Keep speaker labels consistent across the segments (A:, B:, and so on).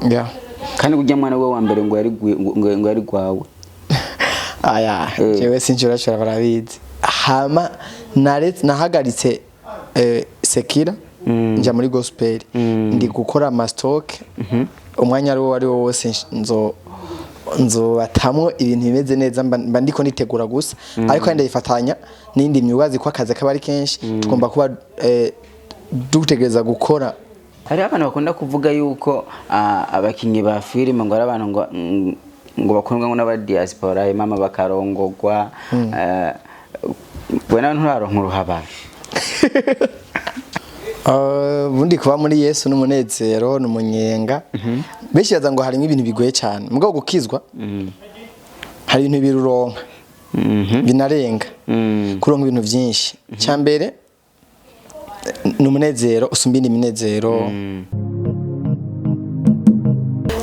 A: Yeah.
B: Kandi kujya mwana we wa mbere ngo yari gwawe.
A: Aya, jewe sinjura cyara barabizi. Hama nahagaritse Sekira nja muri gospel. Ndi gukora mastock. Umwanya ari wo wose nzo batamwo ibintu bimeze neza mba ndiko nitegura gusa. Ariko kandi yifatanya nindi myubazi kwa kaze kabari kenshi tugomba kuba dutegereza gukora.
B: Hari abantu bakunda kuvuga yuko abakinyi ba filime ngo ari abantu ngo bakundwa ngo n'aba diaspora mama bakarongogwa wena nturaronka uruhabara.
A: Bundi kuba muri Yesu n'umunezero n'umunyenga benshi yaza ngo harimo ibintu bigoye cyane mugabo gukizwa hari ibintu biruronka binarenga kuronka ibintu byinshi cyambere n'umunezero usumbindi minezero.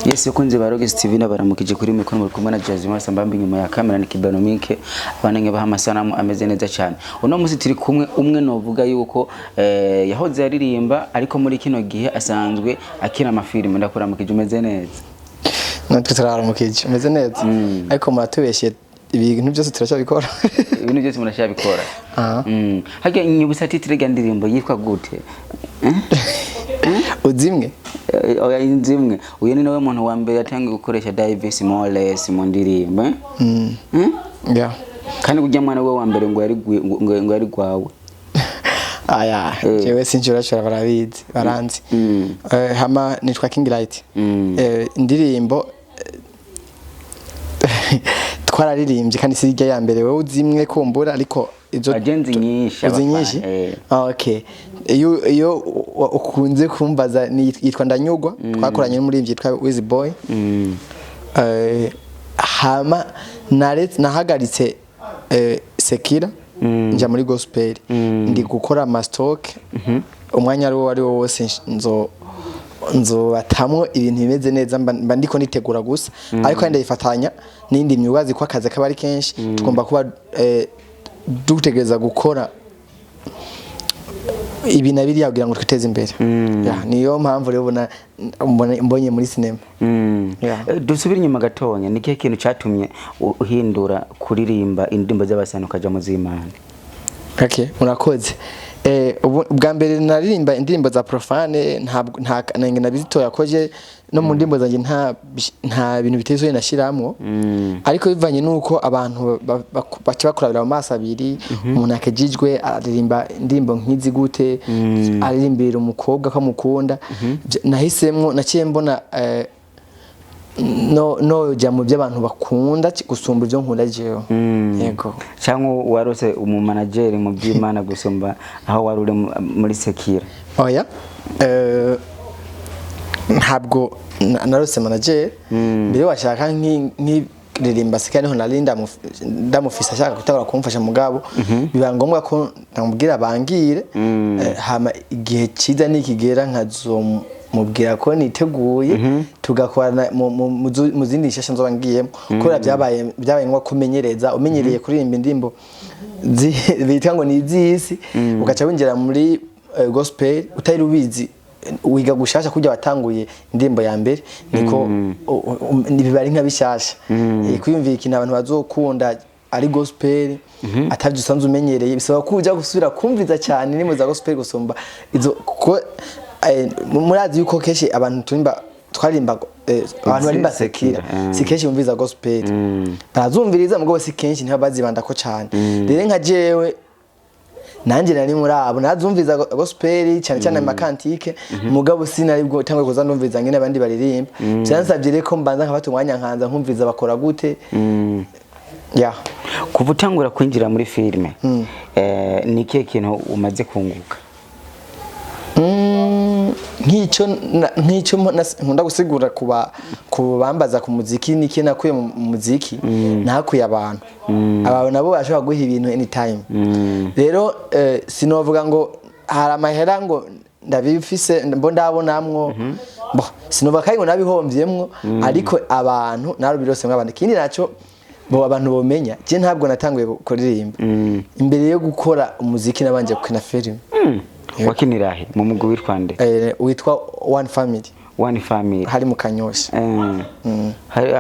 B: Yes, ukunze baroge Steven baramukije kuri mikoro muri kumwe na Jazzy Masa mbambi nyuma ya kamera ni Kibanomike abanenge baha amasanamu ameze neza cyane. Uno musi turi kumwe umwe novuga yuko yahoze yaririmba ariko muri kino gihe asanzwe akina amafilime ndakuramukije umeze neza.
A: Natwe turaramukije umeze neza. Ariko muratubeshye ibintu byose turacyabikora.
B: Ibintu byose murashabikora. Hage nyubisa titire gandirimbo yitwa gute?
A: Uzimwe
B: oya inzimwe uyu ni nawe muntu wa mbere yatangiye gukoresha Davis Moles mu ndirimbo
A: yeah.
B: Kandi kujya mwana we wa mbere ngo yari gwawe.
A: Aya, jewe sinjura cyara barabizi baranzi. Hama nitwa King Light. Indirimbo twararirimbye kandi sirya ya mbere wewe uzimwe kumbura ariko izo
B: agenzi nyinshi
A: nyinshi. Okay. Iyo ukunze kumbaza yitwa Ndanyugwa twakoranye muri yitwa Wizzy Boy. Hama nahagaritse Sekira nja muri gospel. Ndi gukora mastock. Umwanya ari wo wose nzo batamwo ibintu bimeze neza mba ndiko nitegura gusa. Ariko kandi yifatanya nindi myubazi kwa kaze kabari kenshi tugomba kuba dutegereza gukora ibi nabiri yagira ngo twiteze imbere. Niyo mpamvu rero mbonye muri cinema.
B: Dusubira inyuma gatonya ni kihe kintu cyatumye uhindura kuririmba indirimbo z'abasana kaja mu z'Imana?
A: Okay, murakoze. Ubwa mbere naririmba indirimbo za profane nta nange nabizitoya koje no mu ndirimbo zanjye nta bintu bitezoye nashiramwo. Ariko bivanye nuko abantu baca bakurabira mu maso abiri umuntu akejijwe aririmba indirimbo nk'izi gute aririmbira umukobwa ko mukunda nahisemwo naciye mbona no jamu by'abantu bakunda gusumba ibyo nkunda jewe. Yego
B: cyangwa warose umu manager mu by'Imana gusumba aho warure muri Sekira?
A: Oya ntabwo narose manager mbere washaka nk'iririmba Sekira niho narinda ndamufisa ashaka gutabara kumfasha mugabo biba ngombwa ko ndamubwira bangire hama igihe kiza nikigera mubwira ko niteguye tugakorana mu zindi shasha nzoba ngiyemo kubera byabaye ngo kumenyereza umenyereye kuririmba indirimbo bita ngo ni izisi ugaca winjira muri gospel utari ubizi wiga gushasha kujya watanguye indirimbo ya mbere niko bibari nka bishasha kwiyumvikana abantu bazokunda ari gospel atavye usanzwe umenyereye bisaba kuja gusubira kumviza cyane ndimo za gospel gusumba izo murazi yuko keshi abantu twarimba abantu barimba Sekira si keshi umviza gospel barazumviriza mugabo si kenshi ntibazibanda ko cyane rero nka jewe nanje nari muri abo nazumviza gospel cyane cyane makantike mugabo sinari bwo tangwe kuza ndumviza ngene abandi baririmba byansabye reko mbanza nkafata umwanya nkanza nkumviza bakora gute.
B: Kuva utangura kwinjira muri filime ni kihe kintu umaze kunguka? Nk'icyo nkunda gusigura kubambaza ku muziki niki nakuye mu muziki nakuye abantu nabo bashobora guha ibintu anytime. Rero sinovuga ngo hari amahera ngo ndabifise mbo ndabonamwo sinovuga kandi ngo nabihomvyemwo ariko abantu narubirose mw'abandi kindi naco bo abantu bomenya je ntabwo natanguye kuririmba imbere yo gukora umuziki nabanje gukina film. Wakinirahe mu mugwi witwa nde?
A: Witwa One Family.
C: One Family
B: hari mu Kanyosha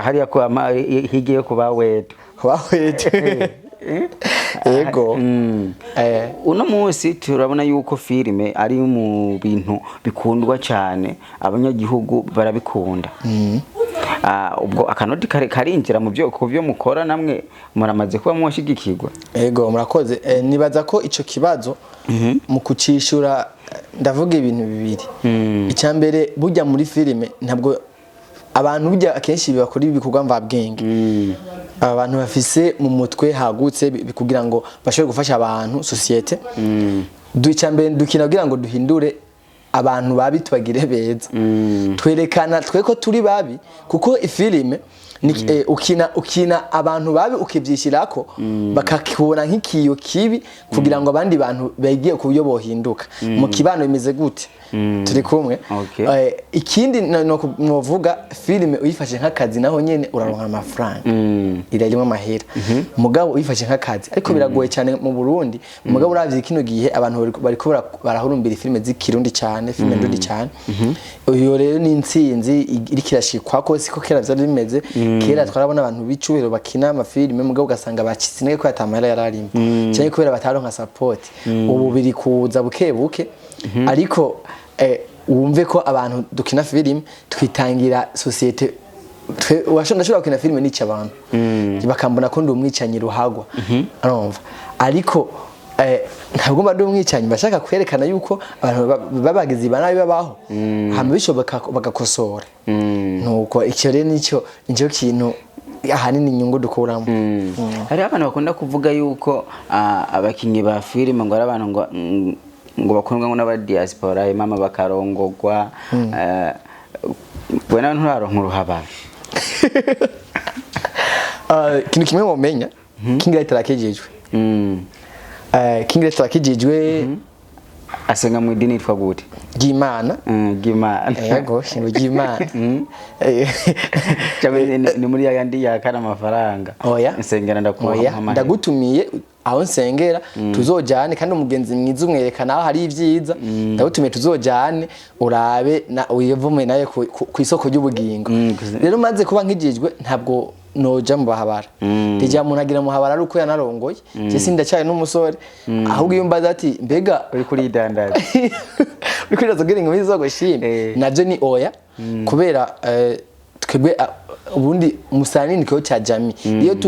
C: hari yakwa higiye kuba wetu
B: yego
C: uno munsi turabona yuko filime ari mu bintu bikundwa cyane abanyagihugu barabikunda ubwo akanoti karinjira mu byo mukora namwe muramaze kuba mwashigikirwa
B: yego murakoze nibaza ko ico kibazo mu kucishura ndavuga ibintu bibiri icyambere burya muri filime ntabwo abantu burya akenshi bakora ibikorwa mvabwenge abantu bafise mu mutwe hagutse kugira ngo bashobore gufasha abantu societe icyambere dukina kugira ngo duhindure abantu babi tubagire beza twerekana tweko turi babi kuko ifilime ukina abantu babi ukivyishirako bakakibona nk'ikiyo kibi kugira ngo abandi bantu bagiye kuburyo bohinduka mu kibano bimeze gute turi kumwe ikindi novuga filime uyifashe nk'akazi naho nyene uraronka amafaranga irarimo amahera mugabo uyifashe nk'akazi ariko biragoye cyane mu Burundi mugabo uravye kino gihe abantu bariko barahurumbira filime z'ikirundi cyane filime ndundi cyane uyo rero ni intsinzi irikirashikwa ko siko kera vyari bimeze kera twarabona abantu bicubero bakina amafilime mugabo ugasanga bacisinege ko yatamahera yararimo cyane kubera bataronka support ubu biri kuza buke ariko wumve ko abantu dukina filime twitangira societe washobora gukina filime n'icyo abantu bakambona ko ndi umwicanyi ruhagwa arumva ariko ntabwo mba ndi umwicanyi bashaka kwerekana yuko abantu babagize ibanabi babaho hama bishoboka bagakosora nuko icyo rero nicyo kintu ahanini inyungu dukuramo
C: hari abantu bakunda kuvuga yuko abakinyi ba filime ngo ari abantu ngo bakundwa n'aba diaspora mama bakarongogwa bwana nturaronka uruhabara
B: kintu kimwe mumenya kingira tarakejejwe kingira tarakejejwe
C: asenga mu idini yitwa gute
B: Gimana yego shingo Gimana
C: cyabe ni muri yandi yakana amafaranga nsengera
B: ndagutumiye aho nsengera tuzojane kandi umugenzi mwiza umwerekana aho hari ivyiza ndagutumiye tuzojane urabe na uyevume naye ku isoko ry'ubugingo rero maze kuba nkijijwe ntabwo noja mu bahabara rija umuntu agira mu habara ruko yanarongoye je sindacaye n'umusore ahubwo iyo mbaza ati mbega
C: uri kuri dandaza
B: uri kuri razogera ngo bizogo shime navyo ni oya kubera twebwe ubundi musanini cyo cya jami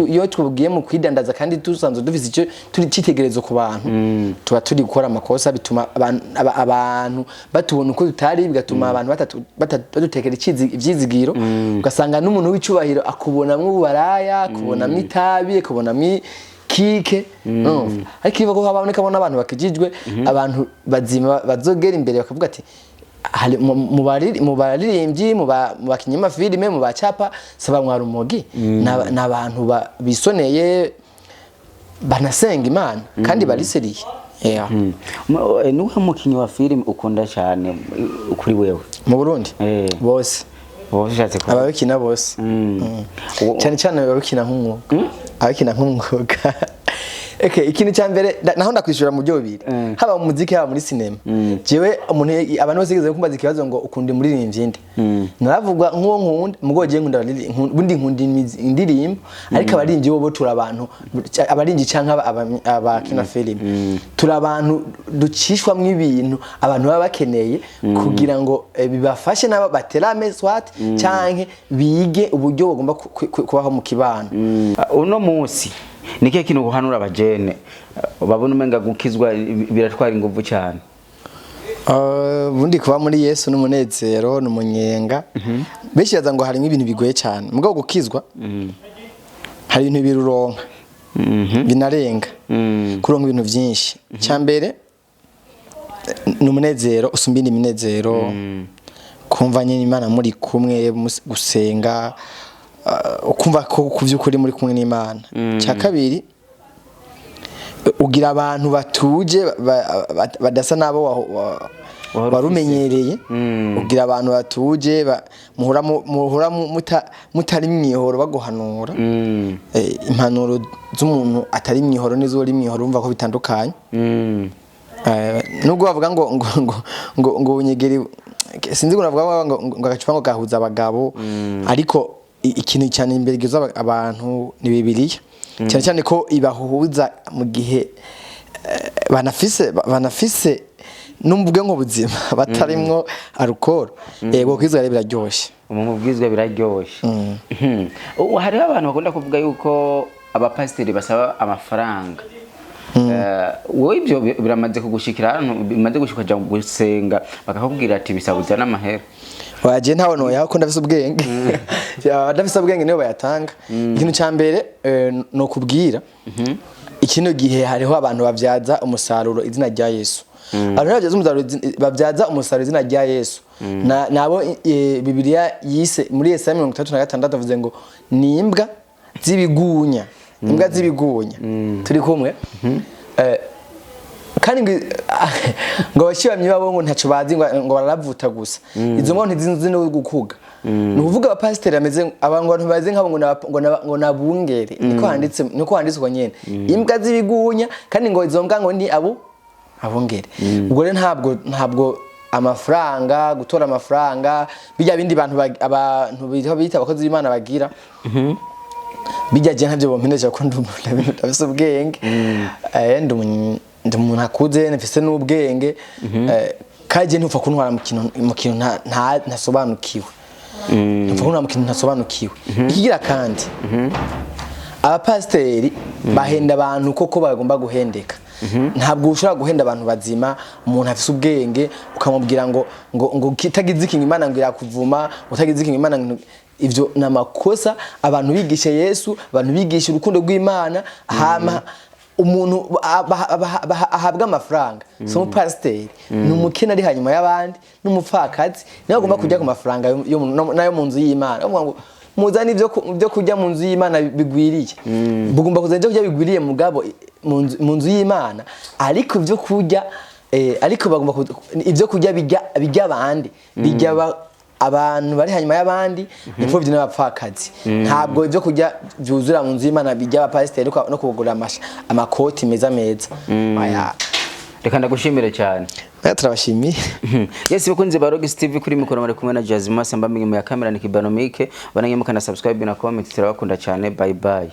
B: iyo tubugiye mu kwidandaza kandi tusanzwe dufise icyo turi citegerezo ku bantu tuba turi gukora amakosa bituma abantu batubona uko tutari bigatuma abantu batadutekera ivyizigiro ugasanga n'umuntu w'icubahiro akubonamwe ubaraya kubonamwe itabi akubonamwe kike ariko ivuga ko haboneka abantu bakijijwe abantu bazima bazogera imbere bakavuga ati mu baririmbyi mu bakinyama filime mu bacapa saba mwarumogi n'abantu bisoneye banasenga Imana kandi bariseriye
C: nuwe mukinyi wa filime ukunda cyane kuri wewe
B: mu Burundi bose ababikina bose cyane cyane babikina nk'umwuga ikintu cyambere naho ndakwishura mu byo bibiri haba mu muziki haba muri cinema jewe umuntu abantu bose geze kumbaza ikibazo ngo ukunde muri rimvyinde naravugwa nkuwo nkunda mugoje nkunda bundi nkunda indirimbo ariko abarimvyi bo tura abantu abarimvyi canka abakina filime tura abantu ducishwamwe ibintu abantu baba bakeneye kugira ngo bibafashe nabo baterame swat canke bige uburyo bagomba kubaho mu kibano
C: uno munsi nike kintu guhanura abajene babona umenga gukizwa biratwara inguvu cyane
B: bundi kuba muri Yesu n'umunezero n'umunyenga beshiyaza ngo hari ibintu bigoye cyane mugabo gukizwa hari ibintu biruronka binarenga kuronka ibintu byinshi cyambere n'umunezero usumbindi iminezero kumva nyine Imana muri kumwe gusenga ukumva ko kuvyukuri muri kumwe n'Imana cya kabiri ugira abantu batuje badasa nabo warumenyereye ugira abantu batuje muhura mutari mwihoro baguhanura impanuro z'umuntu atari mwihoro nizo uri mwihoro umva ko bitandukanye nubwo bavuga ngo unyegeri sinzi ko navuga ngo agacupa gahuza abagabo ariko ikintu cyane imbere gizo abantu ni Bibiliya cyane cyane ko ibahuza mu gihe banafise numvuge ngo buzima batarimwo alcool yego kwizwa biraryoshe
C: umubwizwa biraryoshe hariho abantu bakunda kuvuga yuko abapasiteri basaba amafaranga wowe ibyo biramaze kugushikira hano bimaze gushika gusenga bakakubwira ati bisabuza n'amahera
B: waje ntawo no yako ndafise ubwenge ndafise ubwenge niyo bayatanga ikintu ca mbere no kubwira ikino gihe hariho abantu bavyaza umusaruro izina rya Yesu babyaza umusaruro izina rya Yesu nabo Bibiliya yise muri Yesaya 36 avuze ngo nimbwa zibigunya imbwa zibigunya turi kumwe kandi ngo bashibamye babo ngo ntaco bazi ngo baravuta gusa izo ngo ntizinzi no gukuga nuvuga abapasiteri ameze abantu bazi nkabo ngo nabungere niko handitse nyene imbwa zibigunya kandi ngo izo mbwa ngo ni abungere ubwo rero ntabwo amafaranga gutora amafaranga bijya bindi abantu bita abakozi b'Imana bagira bijya je ntavyo bompeneje ko ndabise ubwenge ndi umuntu akuze nafise n'ubwenge kaje ntupfa kuntwara mu kintu ntasobanukiwe ntupfa kuntwara mu kintu ntasobanukiwe ikigira kandi abapasiteri bahenda abantu koko bagomba guhendeka ntabwo ushobora guhenda abantu bazima umuntu afise ubwenge ukamubwira ngo kitagize ikintu Imana ngo irakuvuma utagize ikintu Imana ivyo namakosa abantu bigisha Yesu abantu bigisha urukundo rw'Imana hama umuntu ahabwa amafaranga so pasiteri numukene ari hanyuma y'abandi numupfakazi nayo agomba kujya ku mafaranga nayo mu nzu y'Imana ngo muzani ibyo kujya mu nzu y'Imana bigwiriye bugomba kuzaje kujya bigwiriye mugabo mu nzu y'Imana ariko ibyo kujya ariko bagomba ibyo kujya bijya abandi bijya abantu bari hanyuma y'abandi n'imfuvyi n'abapfakazi ntabwo ibyo kujya byuzura mu nzu y'Imana bijya abapasiteri no kugura amakoti meza aya
C: reka ndagushimire cyane
B: turabashimiye
C: yes bakunze ba Rogues TV kuri mikoro bari kumwe na Jazima Samba mu ya kamera ni Kibanomike bananyemukana subscribe na comment turabakunda cyane bye bye